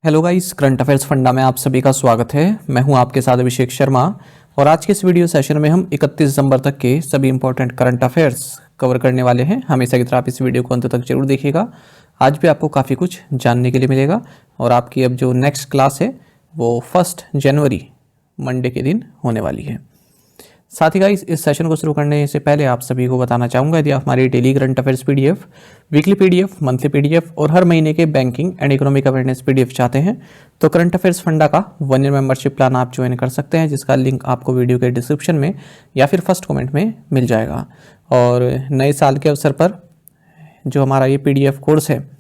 Hello guys, current affairs funda में आप सभी का स्वागत है। मैं हूं आपके साथ अभिषेक शर्मा और आज के इस वीडियो सेशन में हम 31 दिसंबर तक के सभी इंपॉर्टेंट करंट अफेयर्स कवर करने वाले हैं। हमेशा की तरह आप इस वीडियो को अंत तक जरूर देखिएगा। आज भी आपको काफ़ी कुछ जानने के लिए मिलेगा और आपकी अब जो नेक्स्ट क्लास है वो 1 जनवरी मंडे के दिन होने वाली है। साथ ही गाइस, इस सेशन को शुरू करने से पहले आप सभी को बताना चाहूँगा, यदि आप हमारी daily current affairs PDF, weekly PDF, monthly PDF और हर महीने के banking and economic awareness PDF चाहते हैं तो करंट अफेयर्स फंडा का 1 ईयर मेंबरशिप प्लान आप ज्वाइन कर सकते हैं, जिसका लिंक आपको वीडियो के डिस्क्रिप्शन में या फिर फर्स्ट कमेंट में मिल जाएगा। और नए साल के अवसर पर जो हमारा ये पीडीएफ कोर्स है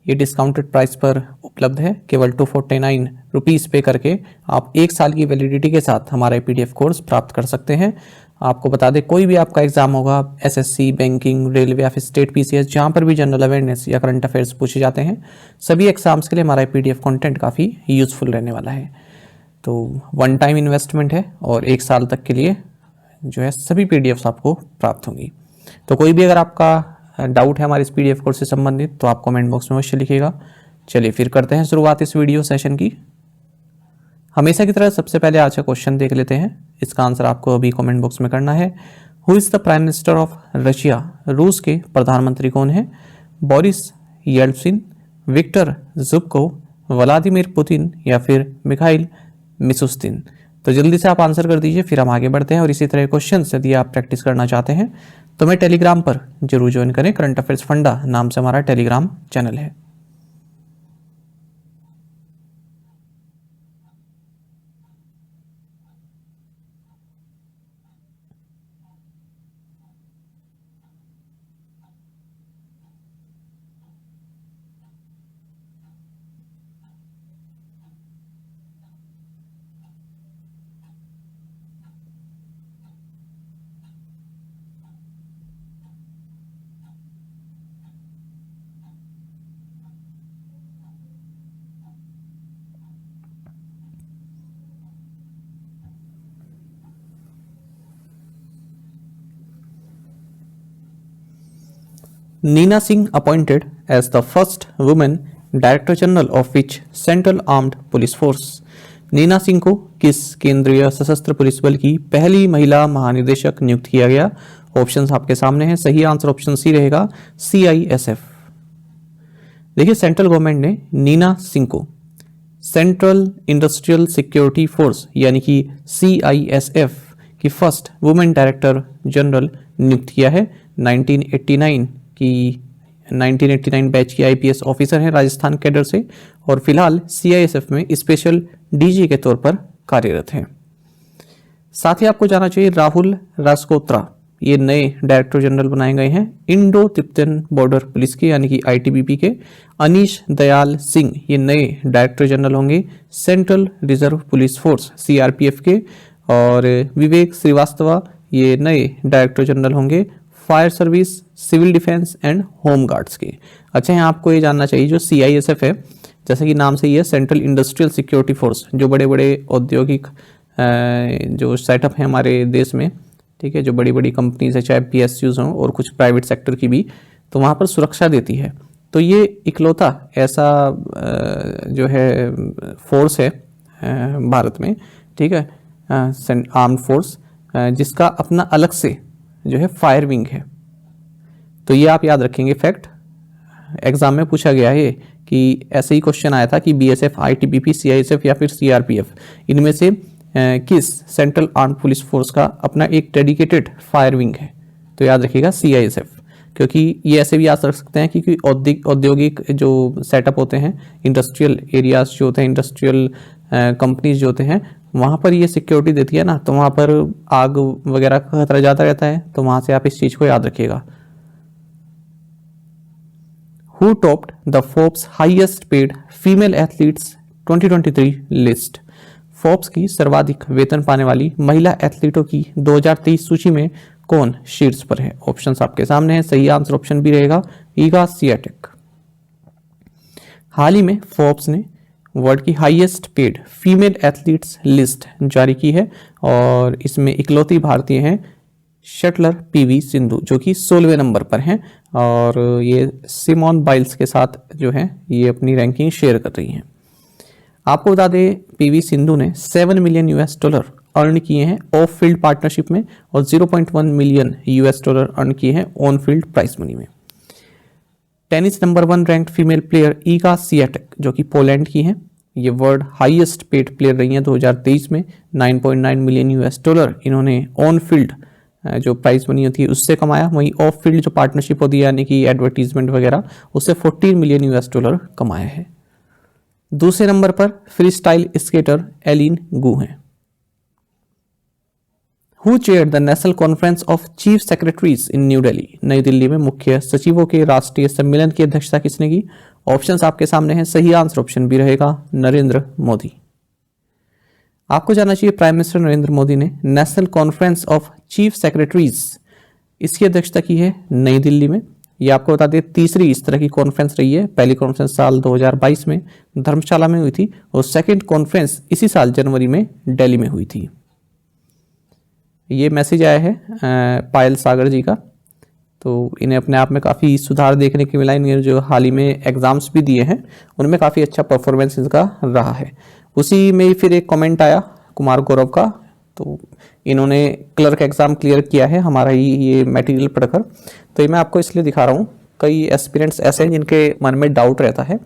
ये डिस्काउंटेड प्राइस पर उपलब्ध है। केवल 249 रुपीज़ पे करके आप 1 साल की वैलिडिटी के साथ हमारा पीडीएफ कोर्स प्राप्त कर सकते हैं। आपको बता दें, कोई भी आपका एग्जाम होगा, एसएससी, बैंकिंग, रेलवे या फिर स्टेट पीसीएस, जहाँ पर भी जनरल अवेयरनेस या करंट अफेयर्स पूछे जाते हैं, सभी एग्जाम्स के लिए हमारा पीडीएफ कंटेंट काफ़ी यूजफुल रहने वाला है। तो वन टाइम इन्वेस्टमेंट है और 1 साल तक के लिए जो है सभी पीडीएफ्स आपको प्राप्त होंगी। तो कोई भी अगर आपका डाउट है हमारे इस पीडीएफ कोर्स से संबंधित तो आप कमेंट बॉक्स में अवश्य लिखिएगा। चलिए फिर करते हैं शुरुआत इस वीडियो सेशन की। हमेशा की तरह सबसे पहले आज का क्वेश्चन देख लेते हैं। इसका आंसर आपको अभी कमेंट बॉक्स में करना है। Who is the prime minister of Russia? रूस के प्रधानमंत्री कौन है? Boris Yeltsin, Viktor Zubkov, Vladimir Putin या फिर मिखाइल मिशुस्तिन? तो जल्दी से आप आंसर कर दीजिए, फिर हम आगे बढ़ते हैं। और इसी तरह क्वेश्चन यदि आप प्रैक्टिस करना चाहते हैं तो मैं टेलीग्राम पर जरूर ज्वाइन करें। करंट अफेयर्स फंडा नाम से हमारा टेलीग्राम चैनल है। Nina Singh appointed as the first woman Director General of which Central Armed Police Force? Neena Singh को किस केंद्रीय सशस्त्र पुलिस बल की पहली महिला महानिदेशक नियुक्त किया गया? ऑप्शंस आपके सामने हैं। सही आंसर ऑप्शन सी रहेगा, CISF। देखिए, सेंट्रल गवर्नमेंट ने नीना सिंह को सेंट्रल इंडस्ट्रियल सिक्योरिटी फोर्स यानी कि CISF की फर्स्ट वुमेन डायरेक्टर जनरल नियुक्त किया है। 1989 बैच की IPS ऑफिसर हैं राजस्थान कैडर से और फिलहाल CISF में स्पेशल DG के तौर पर कार्यरत हैं। साथ ही आपको जाना चाहिए, राहुल राजकोत्रा ये नए डायरेक्टर जनरल बनाए गए हैं इंडो तिब्बतन बॉर्डर पुलिस के यानी कि ITBP के। अनीश दयाल सिंह ये नए डायरेक्टर जनरल होंगे Central Reserve Police Force CRPF के। और विवेक श्रीवास्तव ये नए डायरेक्टर जनरल होंगे fire service, civil defence and home guards के। अच्छा, यहाँ आपको ये जानना चाहिए, जो CISF है जैसे कि नाम से ये सेंट्रल इंडस्ट्रियल सिक्योरिटी फोर्स, जो बड़े बड़े औद्योगिक जो सेटअप है हमारे देश में, ठीक है, जो बड़ी बड़ी कंपनीज है, चाहे PSUs हों और कुछ प्राइवेट सेक्टर की भी, तो वहाँ पर सुरक्षा देती है। तो ये इकलौता ऐसा जो है फोर्स है भारत में, ठीक है, आर्म्ड फोर्स, जिसका अपना अलग से जो है फायर विंग है। तो ये आप याद रखेंगे फैक्ट, एग्जाम में पूछा गया है कि ऐसे ही क्वेश्चन आया था कि BSF, ITBP, CISF या फिर CRPF इनमें से किस सेंट्रल आर्म्ड पुलिस फोर्स का अपना एक डेडिकेटेड फायर विंग है? तो याद रखिएगा CISF, क्योंकि ये ऐसे भी याद रख सकते हैं कि औद्योगिक जो सेटअप होते हैं, इंडस्ट्रियल एरियाज जो होते हैं, इंडस्ट्रियल कंपनीज जो होते हैं, वहाँ पर ये सिक्योरिटी देती है ना, तो वहाँ पर आग वगैरह का खतरा ज़्यादा रहता है। तो वहाँ से आप इस चीज़ को याद रखिएगा। Who topped the Forbes highest paid female athletes 2023 list? Forbes की सर्वाधिक वेतन पाने वाली महिला एथलीटों की 2023 सूची में कौन शीर्ष पर है? ऑप्शंस आपके सामने हैं। सही आंसर ऑप्शन बी रहेगा, ईगा स्वियाटेक। हाल ही में फोर्ब्स ने वर्ल्ड की highest paid female athletes list जारी की है और इसमें इकलौती भारतीय हैं शटलर PV सिंधु, जो कि 16वें नंबर पर हैं और ये सिमोन बाइल्स के साथ जो है ये अपनी रैंकिंग शेयर कर रही हैं। आपको बता दें पीवी सिंधु ने $7 मिलियन अर्न किए हैं ऑफ फील्ड पार्टनरशिप में और $0.1 मिलियन अर्न किए हैं ऑन फील्ड प्राइस मनी में। Tennis number 1 ranked female player Iga Swiatek जो कि पोलैंड की हैं, ये वर्ल्ड हाईएस्ट पेड प्लेयर रही हैं 2023 में। $9.9 मिलियन इन्होंने ऑन फील्ड जो प्राइस मनी होती है उससे कमाया। वहीं ऑफ फील्ड जो पार्टनरशिप होती है यानी कि एडवर्टीजमेंट वगैरह उससे $14 मिलियन कमाया है। दूसरे नंबर पर फ्री स्टाइल स्केटर एलिन गू हैं। Who chair the national conference of chief secretaries in new Delhi, नई दिल्ली में मुख्य सचिवों के राष्ट्रीय सम्मेलन की अध्यक्षता किसने की? ऑप्शंस आपके सामने हैं, सही आंसर ऑप्शन बी रहेगा नरेंद्र मोदी। आपको जानना चाहिए प्राइम मिनिस्टर नरेंद्र मोदी ने national conference of chief secretaries इसकी अध्यक्षता की है नई दिल्ली में। ये आपको बता दें तीसरी इस तरह की कॉन्फ्रेंस रही है। पहली कॉन्फ्रेंस साल 2022 में धर्मशाला में हुई थी और सेकंड कॉन्फ्रेंस इसी साल जनवरी में दिल्ली में हुई थी। ये मैसेज आया है पायल सागर जी का, तो इन्हें अपने आप में काफ़ी सुधार देखने को मिला। इन्हें जो हाल ही में एग्जाम्स भी दिए हैं उनमें काफ़ी अच्छा परफॉर्मेंस इनका रहा है। उसी में फिर एक कमेंट आया कुमार गौरव का, तो इन्होंने क्लर्क एग्ज़ाम क्लियर किया है हमारा ही ये मटेरियल पढ़कर। तो ये मैं आपको इसलिए दिखा रहा हूँ, कई एस्पिरेंट्स ऐसे हैं जिनके मन में डाउट रहता है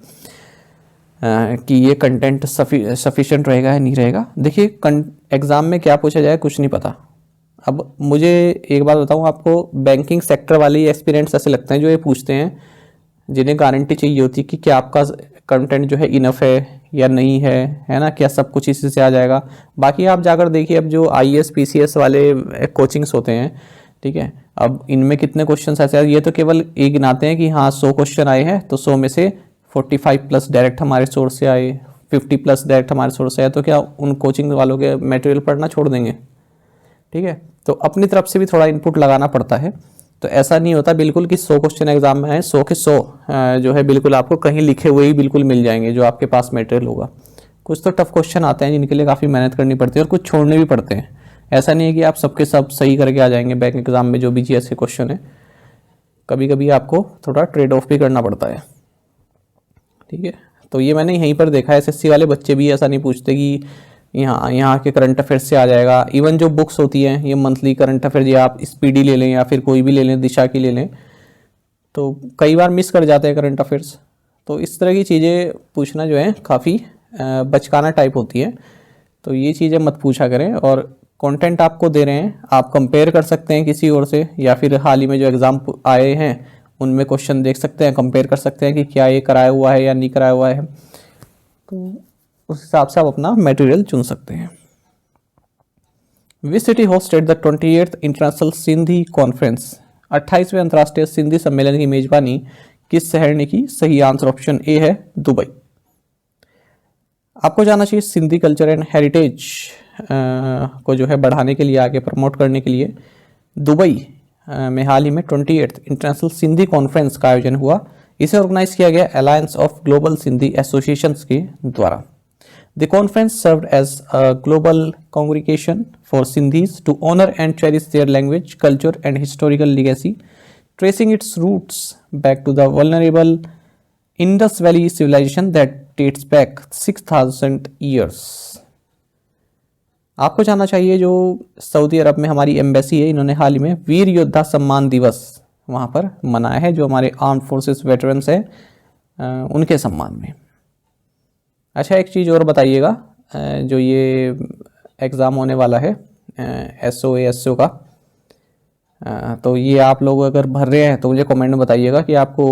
कि ये कंटेंट सफिशिएंट रहेगा या नहीं रहेगा। देखिए एग्ज़ाम में क्या पूछा जाए कुछ नहीं पता। अब मुझे एक बात बताऊं आपको, बैंकिंग सेक्टर वाले एक्सपीरियंस ऐसे लगते हैं जो ये पूछते हैं जिन्हें गारंटी चाहिए होती है कि क्या आपका कंटेंट जो है इनफ है या नहीं है ना, क्या सब कुछ इसी से आ जाएगा। बाकी आप जाकर देखिए अब जो IAS PCS वाले कोचिंग्स होते हैं, ठीक है, अब इनमें कितने क्वेश्चन ऐसे ये तो केवल ये गिनाते हैं कि हाँ 100 क्वेश्चन आए हैं तो 100 में से 45+ डायरेक्ट हमारे सोर्स से आए, 50+ डायरेक्ट हमारे सोर्स से आए, तो क्या उन कोचिंग वालों के मटेरियल पढ़ना छोड़ देंगे? ठीक है, तो अपनी तरफ से भी थोड़ा इनपुट लगाना पड़ता है। तो ऐसा नहीं होता बिल्कुल कि 100 क्वेश्चन एग्जाम में आए 100 के 100 जो है बिल्कुल आपको कहीं लिखे हुए ही बिल्कुल मिल जाएंगे जो आपके पास मटेरियल होगा। कुछ तो टफ क्वेश्चन आते हैं जिनके लिए काफ़ी मेहनत करनी पड़ती है और कुछ छोड़ने भी पड़ते हैं। ऐसा नहीं है कि आप सबके सब सही करके आ जाएंगे बैंक एग्जाम में जो भी GS के क्वेश्चन है, कभी कभी आपको थोड़ा ट्रेड ऑफ भी करना पड़ता है। ठीक है, तो ये मैंने यहीं पर देखा है, SSC वाले बच्चे भी ऐसा नहीं पूछते कि यहाँ के करंट अफेयर्स से आ जाएगा। इवन जो बुक्स होती हैं ये मंथली करंट अफेयर, या आप स्पीडी ले लें या फिर कोई भी ले लें, दिशा की ले लें, तो कई बार मिस कर जाते हैं करंट अफेयर्स। तो इस तरह की चीज़ें पूछना जो है काफ़ी बचकाना टाइप होती है, तो ये चीज़ें मत पूछा करें। और कंटेंट आपको दे रहे हैं, आप कंपेयर कर सकते हैं किसी और से, या फिर हाल ही में जो एग्ज़ाम आए हैं उनमें क्वेश्चन देख सकते हैं, कंपेयर कर सकते हैं कि क्या ये कराया हुआ है या नहीं कराया हुआ है, तो उस हिसाब से आप अपना मटेरियल चुन सकते हैं। Which city hosted the 28th international Sindhi conference, 28वें अंतर्राष्ट्रीय सिंधी सम्मेलन की मेजबानी किस शहर ने की? सही आंसर ऑप्शन ए है दुबई। आपको जानना चाहिए सिंधी कल्चर एंड हेरिटेज को जो है बढ़ाने के लिए, आगे प्रमोट करने के लिए दुबई में हाल ही में 28th इंटरनेशनल सिंधी कॉन्फ्रेंस का आयोजन हुआ। इसे ऑर्गेनाइज किया गया alliance of global Sindhi associations के द्वारा। The conference served as a global congregation for Sindhis to honor and cherish their language, culture, and historical legacy, tracing its roots back to the vulnerable Indus Valley civilization that dates back 6,000 years. आपको जानना चाहिए जो Saudi अरब में हमारी embassy है, इन्होंने हाल ही में वीर योद्धा सम्मान दिवस वहाँ पर मनाया है, जो हमारे आर्म्ड फोर्सेस वेटरन्स हैं उनके सम्मान में। अच्छा, एक चीज़ और बताइएगा, जो ये एग्ज़ाम होने वाला है SO ASO का, तो ये आप लोग अगर भर रहे हैं तो मुझे कमेंट में बताइएगा कि आपको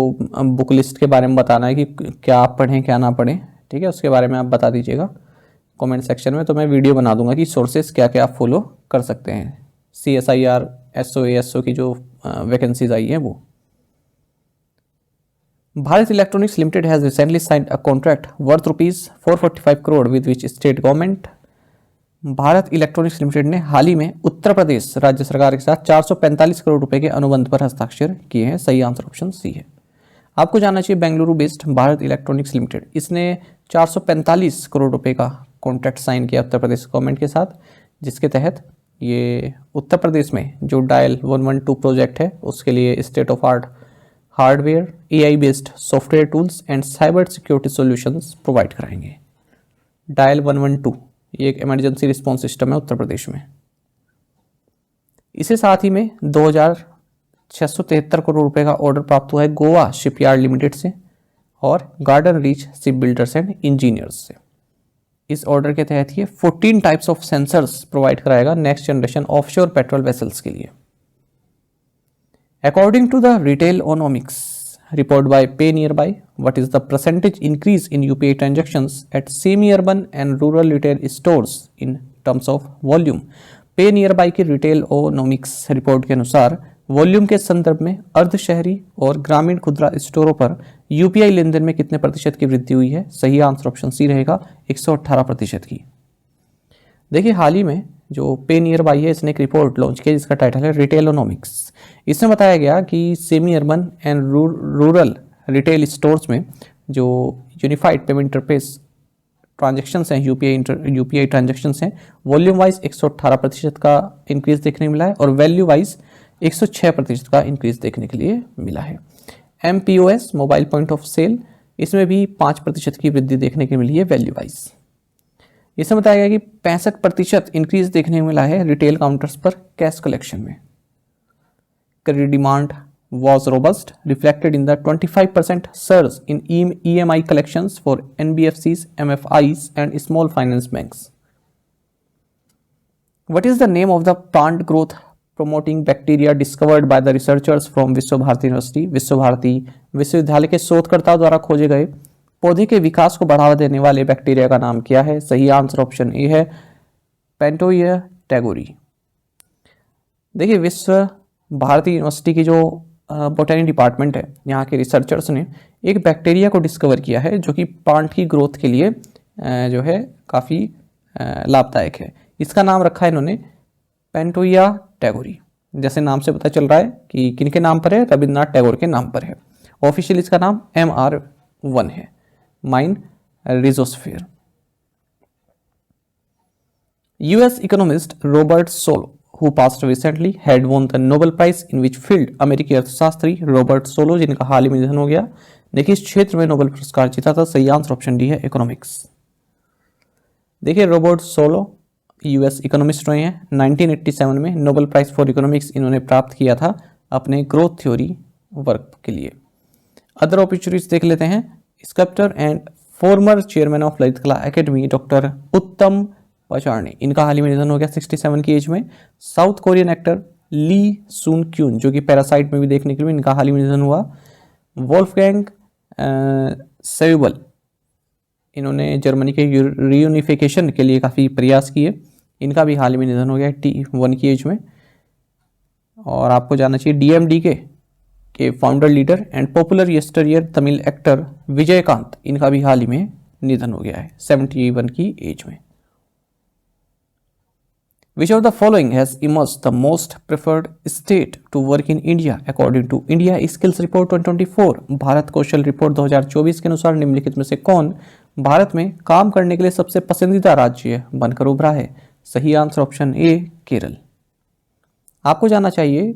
बुक लिस्ट के बारे में बताना है कि क्या आप पढ़ें क्या ना पढ़ें। ठीक है, उसके बारे में आप बता दीजिएगा कमेंट सेक्शन में, तो मैं वीडियो बना दूंगा कि सोर्सेज क्या क्या आप फॉलो कर सकते हैं। CSIR SO ASO की जो वैकेंसीज आई हैं वो। Bharat Electronics Limited has recently signed a contract worth ₹445 crore with which state government. Bharat electronics limited ने हाल ही में उत्तर प्रदेश राज्य सरकार के साथ 445 करोड़ रुपए के अनुबंध पर हस्ताक्षर किए हैं। सही आंसर ऑप्शन सी है। आपको जानना चाहिए Bengaluru based Bharat electronics limited, इसने 445 करोड़ रुपए का कॉन्ट्रैक्ट साइन किया उत्तर प्रदेश गवर्नमेंट के साथ, जिसके तहत ये उत्तर प्रदेश में जो डायल 112 प्रोजेक्ट है उसके लिए state of art hardware, AI based software tools and cyber security solutions provide कराएंगे। डायल 112, ये एक इमरजेंसी रिस्पॉन्स सिस्टम है उत्तर प्रदेश में। इसे साथ ही में 2,673 करोड़ रुपए का ऑर्डर प्राप्त हुआ है गोवा शिपयार्ड लिमिटेड से और garden reach ship builders and engineers से। इस ऑर्डर के तहत ये 14 टाइप्स ऑफ सेंसर्स प्रोवाइड कराएगा next generation offshore patrol vessels के लिए। According to the Retailonomics report by Pay Nearby, what is the percentage increase in UPI transactions at semi-urban and rural retail stores in terms of volume? Pay Nearby की रिटेलोनॉमिक्स report के अनुसार volume के संदर्भ में अर्ध शहरी और ग्रामीण खुदरा स्टोरों पर यूपीआई लेनदेन में कितने प्रतिशत की वृद्धि हुई है? सही आंसर ऑप्शन सी रहेगा 118% की। देखिए हाल ही में जो पे नियर बाई है इसने एक रिपोर्ट लॉन्च किया जिसका टाइटल है रिटेलोनॉमिक्स। इसमें बताया गया कि semi urban and rural retail stores में जो यूनिफाइड पेमेंट इंटरफेस ट्रांजैक्शंस हैं यूपीआई ट्रांजैक्शंस हैं, वॉल्यूम वाइज 118% का इंक्रीज देखने को मिला है और वैल्यू वाइज 106% का इंक्रीज देखने के लिए मिला है। MPOS mobile point of sale, इसमें भी 5% की वृद्धि देखने को मिली है वैल्यू वाइज। इसमें बताया गया कि 65% इंक्रीज देखने को मिला है रिटेल काउंटर्स पर कैश कलेक्शन में। Credit demand was robust, reflected in the 25% surge in EMI collections for NBFCs, MFIs and small finance banks. What is the name of the plant growth promoting bacteria discovered by the researchers from विश्व Bharti university? विश्व भारती विश्वविद्यालय के शोधकर्ताओं द्वारा खोजे गए पौधे के विकास को बढ़ावा देने वाले बैक्टीरिया का नाम क्या है? सही आंसर ऑप्शन ए है पेंटोइया टैगोरी। देखिए विश्व भारती यूनिवर्सिटी की जो बोटैनी डिपार्टमेंट है, यहाँ के रिसर्चर्स ने एक बैक्टीरिया को डिस्कवर किया है जो कि प्लांट की ग्रोथ के लिए जो है काफ़ी लाभदायक है। इसका नाम रखा है इन्होंने पेंटोइया टैगोरी। जैसे नाम से पता चल रहा है कि किनके नाम पर है, रविंद्रनाथ टैगोर के नाम पर है। ऑफिशियल इसका नाम MR1 है, mine rhizosphere. US economist Robert Solow who passed recently had won the Nobel Prize in which field? अमेरिकी अर्थशास्त्री रॉबर्ट सोलो जिनका हाल ही में निधन हो गया ने किस क्षेत्र में नोबेल पुरस्कार जीता था? सही आंसर ऑप्शन डी है इकोनॉमिक्स। देखिए रॉबर्ट सोलो US इकोनॉमिस्ट रहे हैं। 1987 में नोबेल प्राइज फॉर इकोनॉमिक्स इन्होंने प्राप्त किया था अपने ग्रोथ थ्योरी वर्क के लिए। अदर अपॉर्चुनिटीज देख लेते हैं। Sculptor and former chairman of Lalit कला एकेडमी डॉक्टर उत्तम पचारने, इनका हाल ही में निधन हो गया 67 की एज में। साउथ कोरियन एक्टर ली सुन क्यून जो कि पैरासाइट में भी देखने के लिए इनका हाल ही में निधन हुआ। वोल्फगैंग सेविबल, इन्होंने जर्मनी के रीयूनिफिकेशन के लिए काफ़ी प्रयास किए, इनका भी हाल ही में निधन हो गया 81 की एज में। और आपको जानना चाहिए DMDK के founder leader and popular yesteryear Tamil actor Vijayakanth, इनका भी हाल ही में निधन हो गया है 71 की एज में। Which of the following has emerged the most preferred state to work in India according to India Skills Report 2024? Bharat Kaushal report 2024 के अनुसार निम्नलिखित में से कौन भारत में काम करने के लिए सबसे पसंदीदा राज्य बनकर उभरा है? सही आंसर ऑप्शन ए केरल। आपको जानना चाहिए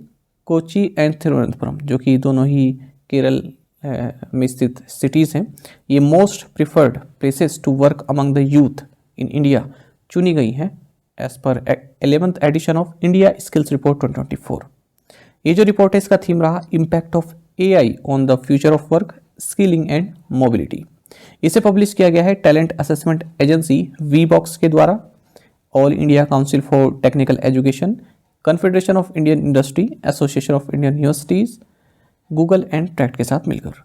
कोची एंड तिरुवनंतपुरम जो कि दोनों ही केरल में स्थित सिटीज़ हैं, ये most preferred places to work among the youth in India चुनी गई हैं as per 11th edition of India skills report 2024। ये जो रिपोर्ट है इसका थीम रहा impact of AI on the future of work, skilling and mobility. इसे पब्लिश किया गया है टैलेंट असेसमेंट एजेंसी VBOX के द्वारा, All India Council for Technical Education, Confederation of Indian Industry, Association of Indian Universities, Google and tract के साथ मिलकर।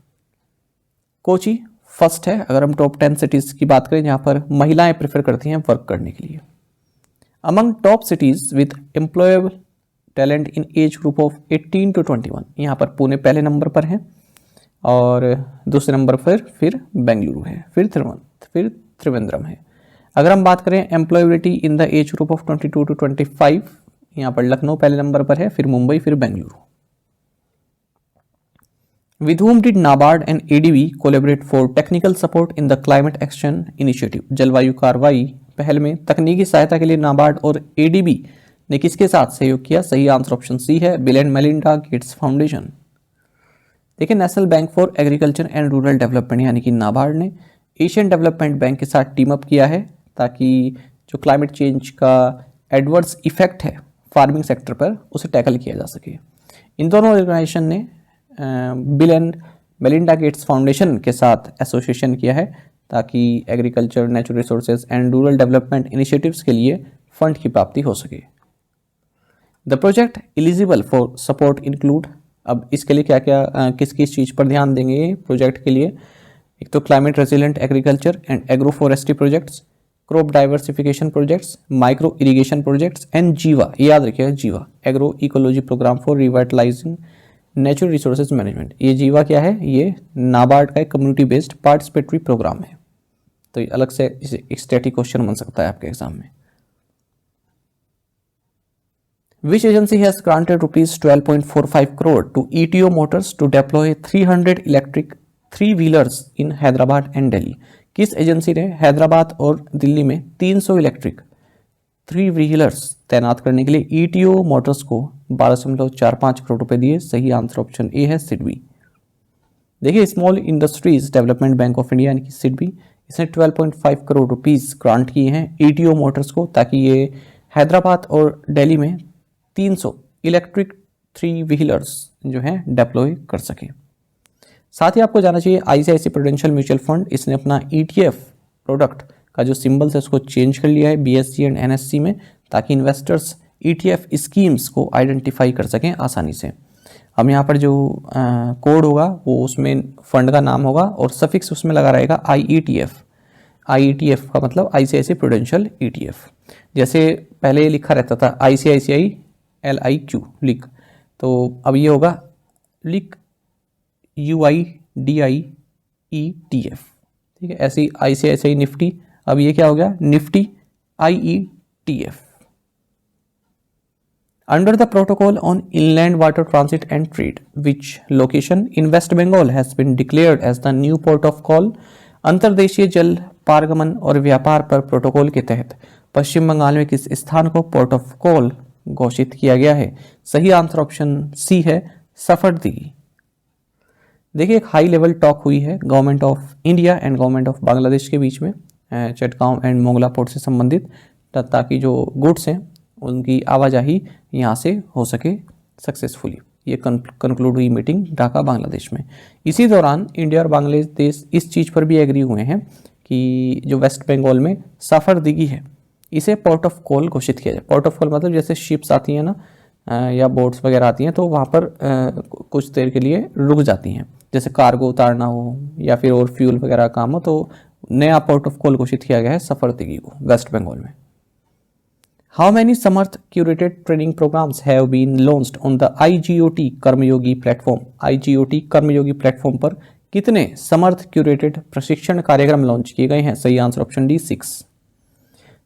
Kochi first है अगर हम टॉप 10 सिटीज़ की बात करें जहाँ पर महिलाएं प्रेफर करती हैं वर्क करने के लिए। Among top cities with employable talent in age group of 18 to 21, यहाँ पर पुणे पहले नंबर पर है और दूसरे नंबर पर फिर बेंगलुरु है, फिर त्रिवेंद्रम है। अगर हम बात करें employability in the age group of 22 to 25, यहाँ पर लखनऊ पहले नंबर पर है, फिर मुंबई, फिर Bengaluru. With whom did NABARD and ADB collaborate for technical support in the climate action initiative? जलवायु कार्रवाई पहल में तकनीकी सहायता के लिए नाबार्ड और ADB ने किसके साथ सहयोग किया? सही आंसर ऑप्शन सी है Bill and Melinda Gates Foundation. देखिए National Bank for Agriculture and Rural Development यानी कि नाबार्ड ने एशियन डेवलपमेंट बैंक के साथ टीम अप किया है ताकि जो क्लाइमेट चेंज का एडवर्स इफेक्ट है फार्मिंग सेक्टर पर उसे टैकल किया जा सके। इन दोनों ऑर्गेनाइजेशन ने bill and Melinda Gates foundation के साथ एसोसिएशन किया है ताकि agriculture, natural resources and Rural development initiatives के लिए फंड की प्राप्ति हो सके। The project eligible for support include, अब इसके लिए क्या क्या किस किस चीज़ पर ध्यान देंगे प्रोजेक्ट के लिए। एक तो climate resilient agriculture and agro forestry projects, crop diversification projects, micro irrigation projects and Jiva, याद रखिएगा Jiva, agro ecology programme for revitalising natural resources management. ये जीवा क्या है? ये नाबार्ड का एक कम्युनिटी बेस्ड पार्टिसिपेटरी प्रोग्राम है। तो ये अलग से इसे एक स्टैटिक क्वेश्चन बन सकता है आपके एग्जाम में। Which agency has granted rupees 12.45 crore to ETO Motors to deploy 300 electric three-wheelers in Hyderabad and Delhi? किस एजेंसी ने हैदराबाद और दिल्ली में 300 इलेक्ट्रिक थ्री व्हीलर्स तैनात करने के लिए ETO मोटर्स को 12.45 करोड़ रुपए दिए? सही आंसर ऑप्शन ए है सिडबी। देखिए small industries development bank of India यानी कि सिडबी, इसने 12.5 करोड़ रुपीस ग्रांट किए हैं ETO मोटर्स को ताकि ये हैदराबाद और दिल्ली में 300 इलेक्ट्रिक थ्री व्हीलर्स जो हैं डेप्लॉय कर सके। साथ ही आपको जाना चाहिए ICICI प्रूडेंशियल म्यूचुअल फंड, इसने अपना ETF प्रोडक्ट का जो सिंबल्स है उसको चेंज कर लिया है BSE एंड NSE में ताकि इन्वेस्टर्स ETF स्कीम्स को आइडेंटिफाई कर सकें आसानी से। हम यहाँ पर जो कोड होगा वो उसमें फंड का नाम होगा और सफिक्स उसमें लगा रहेगा IETF। IETF का मतलब ICICI प्रूडेंशियल ETF। जैसे पहले ये लिखा रहता था ICICI LIQ लिक, तो अब ये होगा लिक UIDIETF। ठीक है, ऐसी ICICI निफ्टी, अब ये क्या हो गया? Nifty IETF। Under the protocol on inland water transit and trade, which location in West Bengal has been declared as the new port of call? अंतर्देशीय जल पारगमन और व्यापार पर प्रोटोकॉल के तहत पश्चिम बंगाल में किस स्थान को पोर्ट ऑफ कॉल घोषित किया गया है? सही आंसर ऑप्शन सी है सफरदगी। देखिए एक हाई लेवल टॉक हुई है government of India and government of Bangladesh के बीच में चटगांव एंड मोंगला पोर्ट से संबंधित, ताकि जो गुड्स हैं उनकी आवाजाही यहाँ से हो सके सक्सेसफुली। ये कंक्लूड हुई मीटिंग ढाका बांग्लादेश में। इसी दौरान इंडिया और बांग्लादेश इस चीज़ पर भी एग्री हुए हैं कि जो वेस्ट बंगाल में सफरदगी है इसे पोर्ट ऑफ कॉल घोषित किया जाए। पोर्ट ऑफ कॉल मतलब जैसे शिप्स आती हैं ना या बोट्स वगैरह आती हैं तो वहाँ पर कुछ देर के लिए रुक जाती हैं, जैसे कार्गो उतारना हो या फिर और फ्यूल वगैरह काम हो, तो नया पोर्ट ऑफ कॉल घोषित किया गया है सफरदगी को वेस्ट बंगाल में। How many Samarth curated training programs have been launched on the IGOT Karmayogi platform? IGOT Karmayogi platform पर कितने समर्थ क्यूरेटेड प्रशिक्षण कार्यक्रम लॉन्च किए गए हैं? सही आंसर ऑप्शन डी 6।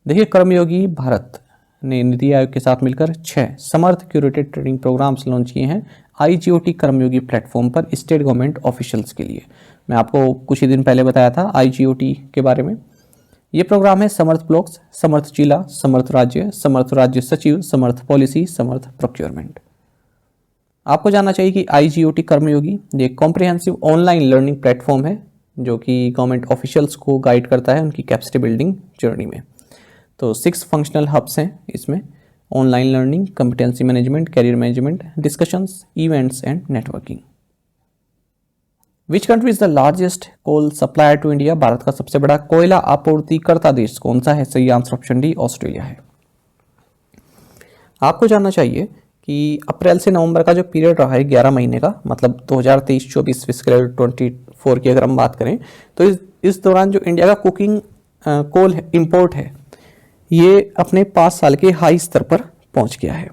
देखिए कर्मयोगी भारत ने नीति आयोग के साथ मिलकर 6 समर्थ क्यूरेटेड ट्रेनिंग प्रोग्राम्स लॉन्च किए हैं IGOT कर्मयोगी प्लेटफॉर्म पर स्टेट गवर्नमेंट ऑफिशियल्स के लिए। मैं आपको कुछ ही दिन पहले बताया था IGOT के बारे में। ये प्रोग्राम है समर्थ ब्लॉक्स, समर्थ जिला, समर्थ राज्य सचिव, समर्थ पॉलिसी, समर्थ प्रोक्योरमेंट। आपको जानना चाहिए कि IGOT कर्मयोगी ये कॉम्प्रिहेंसिव ऑनलाइन लर्निंग प्लेटफॉर्म है जो कि गवर्नमेंट ऑफिशियल्स को गाइड करता है उनकी कैपेसिटी बिल्डिंग जर्नी में। तो 6 फंक्शनल हब्स हैं इसमें: online learning, competency management, career management, discussions, events and networking. Which country is the largest coal supplier to India? Bharat का सबसे बड़ा कोयला आपूर्तिकर्ता देश कौन सा है? सही आंसर ऑप्शन डी ऑस्ट्रेलिया है। आपको जानना चाहिए कि अप्रैल से नवंबर का जो पीरियड रहा है 11 महीने का, मतलब 2023-24 फिस्कल 24 की अगर हम बात करें तो इस दौरान जो इंडिया का कुकिंग कोल इंपोर्ट है ये अपने 5 साल के हाई स्तर पर पहुंच गया है।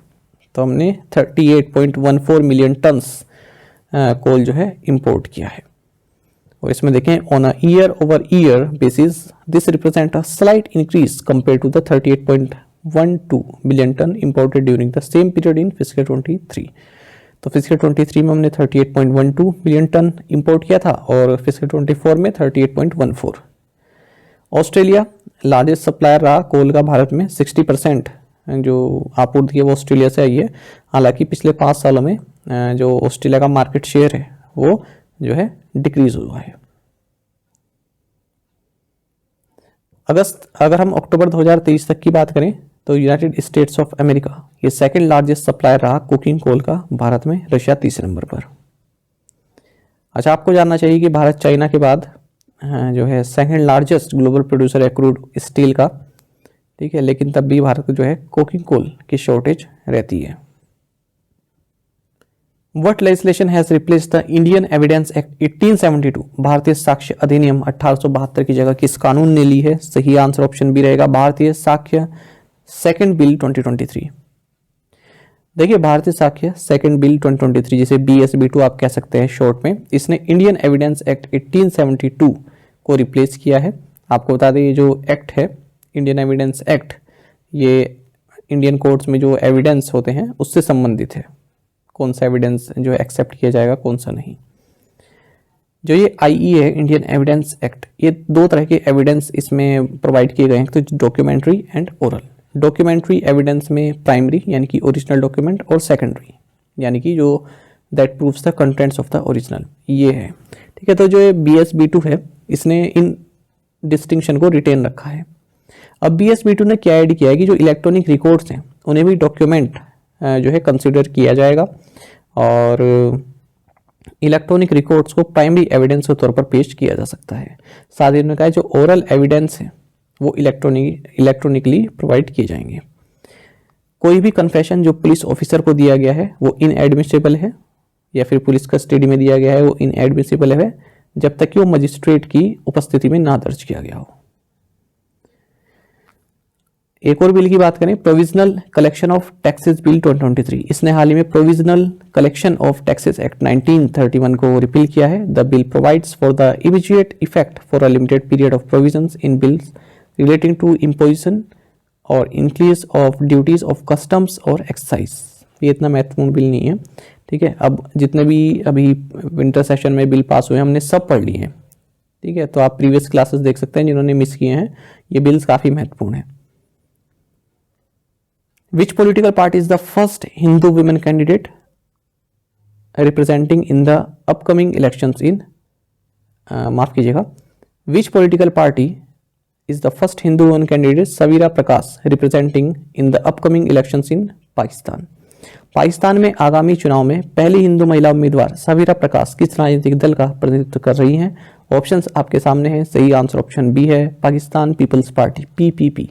तो हमने 38.14 मिलियन टन्स कोल जो है इंपोर्ट किया है। और इसमें देखें on a year over year basis this represent a slight increase compare to the 38.12 million tonne imported during the same period in fiscal 23। तो फिस्कल 23 में हमने 38.12 मिलियन टन इंपोर्ट किया था और फिस्कल 24 में 38.14। ऑस्ट्रेलिया लार्जेस्ट सप्लायर रहा कोल का भारत में। 60% जो आपूर्ति है वो ऑस्ट्रेलिया से आई है। हालांकि पिछले 5 सालों में जो ऑस्ट्रेलिया का मार्केट शेयर है वो जो है डिक्रीज हुआ है। अगर हम अक्टूबर 2023 तक की बात करें तो यूनाइटेड स्टेट्स ऑफ अमेरिका ये सेकंड लार्जेस्ट सप्लायर रहा कुकिंग कोल का भारत में, रशिया तीसरे नंबर पर। अच्छा, आपको जानना चाहिए कि भारत चाइना के बाद जो है सेकंड लार्जेस्ट ग्लोबल प्रोड्यूसर है क्रूड स्टील का, ठीक है, लेकिन तब भी भारत को जो है कोकिंग कोल की शॉर्टेज रहती है। What legislation has replaced the Indian Evidence Act 1872? भारतीय साक्ष्य अधिनियम 1872 की जगह किस कानून ने ली है? सही आंसर ऑप्शन बी रहेगा, भारतीय साक्ष्य सेकंड बिल 2023। देखिए, भारतीय साक्ष्य सेकंड बिल 2023 जिसे BSB2 आप कह सकते हैं शॉर्ट में, इसने इंडियन एविडेंस एक्ट 1872 को रिप्लेस किया है। आपको बता दें, ये जो एक्ट है इंडियन एविडेंस एक्ट, ये इंडियन कोर्ट्स में जो एविडेंस होते हैं उससे संबंधित है, कौन सा एविडेंस जो है एक्सेप्ट किया जाएगा, कौन सा नहीं। जो ये IE है इंडियन एविडेंस एक्ट, ये दो तरह के एविडेंस इसमें प्रोवाइड किए गए हैं, तो documentary and oral. Documentary evidence में प्राइमरी यानी कि ओरिजिनल डॉक्यूमेंट, और सेकेंडरी यानी कि जो that proves the contents of the original, ये है, ठीक है। तो जो ये BSB2 है इसने इन डिस्टिंक्शन को रिटेन रखा है। अब BSB2 ने क्या ऐड किया है कि जो इलेक्ट्रॉनिक रिकॉर्ड्स हैं उन्हें भी डॉक्यूमेंट जो है कंसिडर किया जाएगा, और इलेक्ट्रॉनिक रिकॉर्ड्स को प्राइमरी एविडेंस के तौर पर पेश किया जा सकता है। साथ ही उन्होंने कहा जो ओरल एविडेंस है वो इलेक्ट्रॉनिकली प्रोवाइड किए जाएंगे। कोई भी कन्फेशन जो पुलिस ऑफिसर को दिया गया है वो इनएडमिसिबल है, या फिर पुलिस कस्टडी में दिया गया है वो इनएडमिसिबल है, जब तक कि वो मजिस्ट्रेट की उपस्थिति में ना दर्ज किया गया हो। एक और बिल की बात करें, provisional collection of taxes bill 2023, इसने हाल ही में provisional collection of taxes act 1931 को रिपील किया है। The bill provides for the immediate effect for a limited period of provisions in bills relating to imposition और increase of duties of customs और excise. ये इतना महत्वपूर्ण बिल नहीं है, ठीक है। अब जितने भी अभी विंटर सेशन में बिल पास हुए हमने सब पढ़ लिए हैं, ठीक है, तो आप प्रीवियस क्लासेस देख सकते हैं जिन्होंने मिस किए हैं, ये बिल्स काफ़ी महत्वपूर्ण है। Which political party is the first Hindu women candidate representing in the upcoming elections in माफ कीजिएगा, which political party is the first Hindu women candidate सवीरा Prakash representing in the upcoming elections in Pakistan? Pakistan में आगामी चुनाव में पहली हिंदू महिला उम्मीदवार सवीरा प्रकाश किस राजनीतिक दल का प्रतिनिधित्व कर रही हैं? ऑप्शंस आपके सामने हैं, सही आंसर ऑप्शन बी है, पाकिस्तान पीपल्स पार्टी PPP।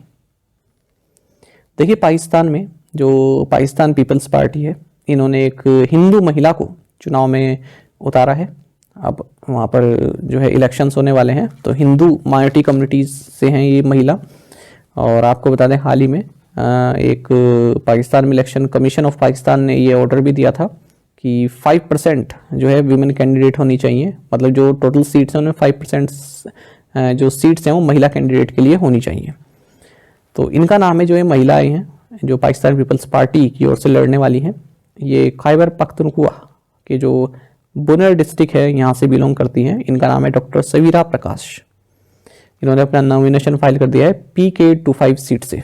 देखिए, पाकिस्तान में जो पाकिस्तान पीपल्स पार्टी है, इन्होंने एक हिंदू महिला को चुनाव में उतारा है। अब वहाँ पर जो है इलेक्शंस होने वाले हैं, तो हिंदू माइनॉरिटी कम्युनिटीज़ से हैं ये महिला। और आपको बता दें, हाल ही में एक पाकिस्तान में इलेक्शन कमीशन ऑफ पाकिस्तान ने ये ऑर्डर भी दिया था कि 5% जो है वीमेन कैंडिडेट होनी चाहिए, मतलब जो टोटल सीट्स हैं उनमें 5% जो सीट्स हैं वो महिला कैंडिडेट के लिए होनी चाहिए। तो इनका नाम है, जो ये महिलाएं हैं जो पाकिस्तान पीपल्स पार्टी की ओर से लड़ने वाली हैं, ये खैबर पख्तूनख्वा के जो बुनर डिस्ट्रिक्ट है यहाँ से बिलोंग करती हैं। इनका नाम है डॉक्टर सवीरा प्रकाश। इन्होंने अपना नॉमिनेशन फाइल कर दिया है PK25 सीट से।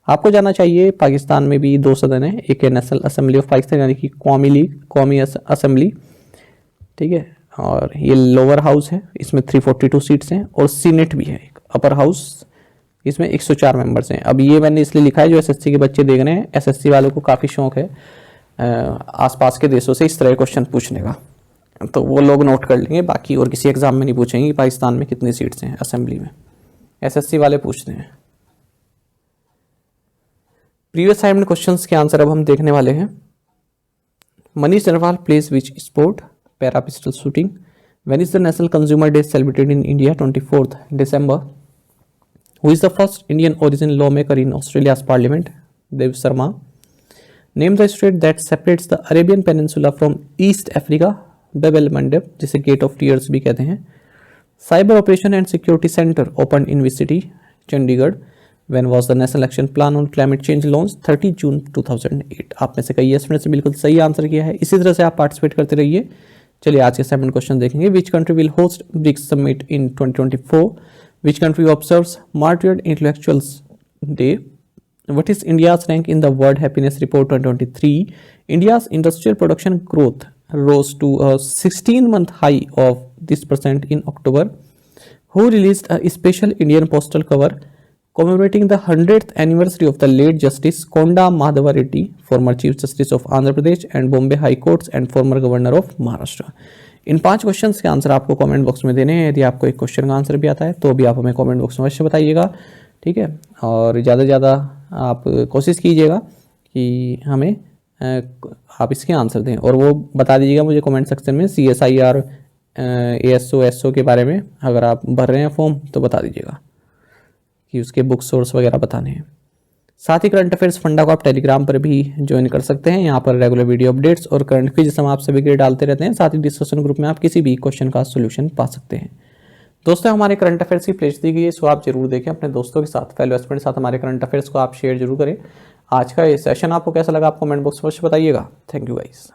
आपको जानना चाहिए पाकिस्तान में भी दो सदन है, एक है नेशनल असेंबली ऑफ पाकिस्तान यानी कि कौमी लीग, कौमी असेंबली, ठीक है, और ये लोअर हाउस है, इसमें 342 सीट्स हैं, और सीनेट भी है एक अपर हाउस, इसमें 104 मेंबर्स हैं। अब ये मैंने इसलिए लिखा है जो SSC के बच्चे देख रहे हैं, SSC वालों को काफ़ी शौक है आसपास के देशों से इस तरह के क्वेश्चन पूछने का, तो वो लोग नोट कर लेंगे, बाकी और किसी एग्जाम में नहीं पूछेंगे कि पाकिस्तान में कितनी सीट्स हैं असेंबली में, SSC वाले पूछते हैं। प्रीवियस असाइनमेंट क्वेश्चंस के आंसर अब हम देखने वाले हैं। Manish Agarwal plays which sport? Para pistol shooting. When is the National Consumer Day celebrated in India? 24 December। Who is the first Indian origin lawmaker in Australia's parliament? Dev Sharma. Name the strait that separates the Arabian Peninsula from East Africa? Bab el Mandeb, जिसे Gate of Tears भी कहते हैं। Cyber Operation and Security Center opened in which city? Chandigarh. When was the National Action Plan on Climate Change launched? 30 June 2008। आप में से कई students ने बिल्कुल सही आंसर किया है। इसी तरह से आप पार्टिसिपेट करते रहिए। चलिए आज के असाइनमेंट क्वेश्चन देखेंगे। Which country will host BRICS Summit in 2024? Which country observes Martyred Intellectuals Day? What is India's rank in the World Happiness Report 2023? India's industrial production growth rose to a 16-month high of this percent in October. Who released a special Indian postal cover commemorating the 100th anniversary of the late Justice Konda Madhava Reddy, former Chief Justice of Andhra Pradesh and Bombay High Courts and former Governor of Maharashtra। In 5 questions के answer आपको comment box में देने हैं। यदि आपको एक question का answer भी आता है तो भी आप हमें कमेंट बॉक्स में अवश्य बताइएगा, ठीक है। और ज़्यादा से ज़्यादा आप कोशिश कीजिएगा कि हमें आप इसके आंसर दें, और वो बता दीजिएगा मुझे कमेंट सेक्शन में CSIR ASO SO के बारे में अगर आप भर रहे हैं फॉर्म तो बता दीजिएगा कि उसके बुक सोर्स वगैरह बताने हैं। साथ ही करंट अफेयर्स फंडा को आप टेलीग्राम पर भी ज्वाइन कर सकते हैं। यहाँ पर रेगुलर वीडियो अपडेट्स और करंट क्विज हम आप सभी के लिए डालते रहते हैं। साथ ही डिस्कशन ग्रुप में आप किसी भी क्वेश्चन का सोल्यूशन पा सकते हैं। दोस्तों, हमारे करंट अफेयर्स की प्लेलिस्ट दी गई है, इसको आप जरूर देखें अपने दोस्तों के साथ, फेलो एस्पिरेंट के साथ हमारे करंट अफेयर्स को आप शेयर जरूर करें। आज का ये सेशन आपको कैसा लगा आप कमेंट बॉक्स में बताइएगा। Thank you guys.